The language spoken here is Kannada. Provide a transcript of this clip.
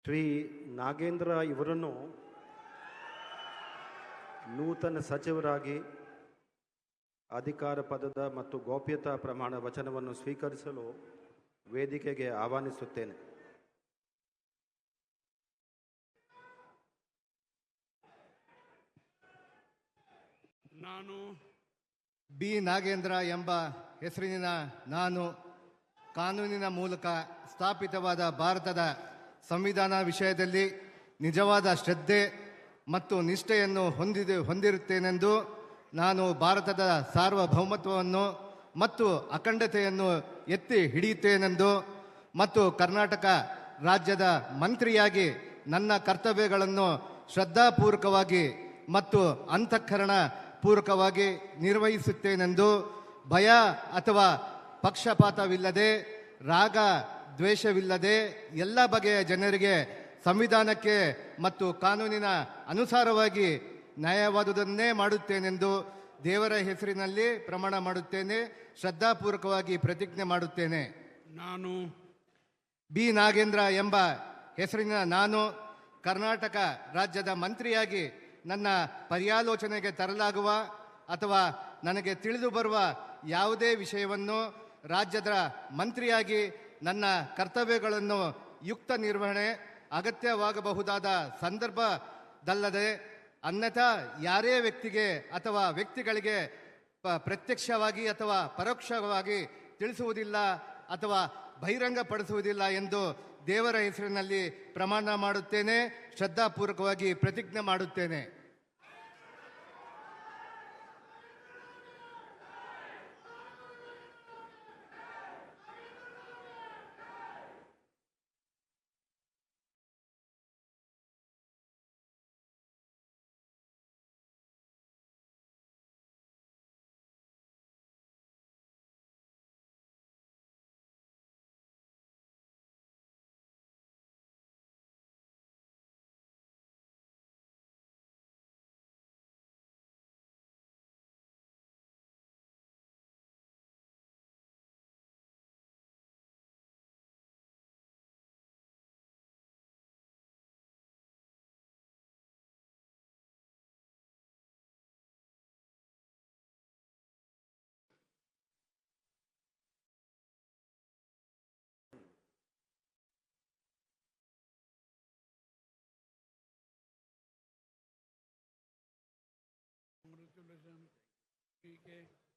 ಶ್ರೀ ನಾಗೇಂದ್ರ ಇವರನ್ನು ನೂತನ ಸಚಿವರಾಗಿ ಅಧಿಕಾರ ಪದದ ಮತ್ತು ಗೌಪ್ಯತಾ ಪ್ರಮಾಣ ವಚನವನ್ನು ಸ್ವೀಕರಿಸಲು ವೇದಿಕೆಗೆ ಆಹ್ವಾನಿಸುತ್ತೇನೆ. ನಾನು ಬಿ ನಾಗೇಂದ್ರ ಎಂಬ ಹೆಸರಿನ ನಾನು ಕಾನೂನಿನ ಮೂಲಕ ಸ್ಥಾಪಿತವಾದ ಭಾರತದ ಸಂವಿಧಾನ ವಿಷಯದಲ್ಲಿ ನಿಜವಾದ ಶ್ರದ್ಧೆ ಮತ್ತು ನಿಷ್ಠೆಯನ್ನು ಹೊಂದಿರುತ್ತೇನೆಂದು ನಾನು ಭಾರತದ ಸಾರ್ವಭೌಮತ್ವವನ್ನು ಮತ್ತು ಅಖಂಡತೆಯನ್ನು ಎತ್ತಿ ಹಿಡಿಯುತ್ತೇನೆಂದು ಮತ್ತು ಕರ್ನಾಟಕ ರಾಜ್ಯದ ಮಂತ್ರಿಯಾಗಿ ನನ್ನ ಕರ್ತವ್ಯಗಳನ್ನು ಶ್ರದ್ಧಾಪೂರ್ವಕವಾಗಿ ಮತ್ತು ಅಂತಃಕರಣ ಪೂರ್ವಕವಾಗಿ ನಿರ್ವಹಿಸುತ್ತೇನೆಂದು ಭಯ ಅಥವಾ ಪಕ್ಷಪಾತವಿಲ್ಲದೆ ರಾಗ ದ್ವೇಷವಿಲ್ಲದೆ ಎಲ್ಲ ಬಗೆಯ ಜನರಿಗೆ ಸಂವಿಧಾನಕ್ಕೆ ಮತ್ತು ಕಾನೂನಿನ ಅನುಸಾರವಾಗಿ ನ್ಯಾಯವಾದುದನ್ನೇ ಮಾಡುತ್ತೇನೆಂದು ದೇವರ ಹೆಸರಿನಲ್ಲಿ ಪ್ರಮಾಣ ಮಾಡುತ್ತೇನೆ. ಶ್ರದ್ಧಾಪೂರ್ವಕವಾಗಿ ಪ್ರತಿಜ್ಞೆ ಮಾಡುತ್ತೇನೆ. ನಾನು ಬಿ ನಾಗೇಂದ್ರ ಎಂಬ ಹೆಸರಿನ ನಾನು ಕರ್ನಾಟಕ ರಾಜ್ಯದ ಮಂತ್ರಿಯಾಗಿ ನನ್ನ ಪರ್ಯಾಲೋಚನೆಗೆ ತರಲಾಗುವ ಅಥವಾ ನನಗೆ ತಿಳಿದು ಬರುವ ಯಾವುದೇ ವಿಷಯವನ್ನು ರಾಜ್ಯದ ಮಂತ್ರಿಯಾಗಿ ನನ್ನ ಕರ್ತವ್ಯಗಳನ್ನು ಯುಕ್ತ ನಿರ್ವಹಣೆ ಅಗತ್ಯವಾಗಬಹುದಾದ ಸಂದರ್ಭದಲ್ಲದೆ ಅನ್ಯಥಾ ಯಾರೇ ವ್ಯಕ್ತಿಗೆ ಅಥವಾ ವ್ಯಕ್ತಿಗಳಿಗೆ ಪ್ರತ್ಯಕ್ಷವಾಗಿ ಅಥವಾ ಪರೋಕ್ಷವಾಗಿ ತಿಳಿಸುವುದಿಲ್ಲ ಅಥವಾ ಬಹಿರಂಗಪಡಿಸುವುದಿಲ್ಲ ಎಂದು ದೇವರ ಹೆಸರಿನಲ್ಲಿ ಪ್ರಮಾಣ ಮಾಡುತ್ತೇನೆ. ಶ್ರದ್ಧಾಪೂರ್ವಕವಾಗಿ ಪ್ರತಿಜ್ಞೆ ಮಾಡುತ್ತೇನೆ. Congratulations.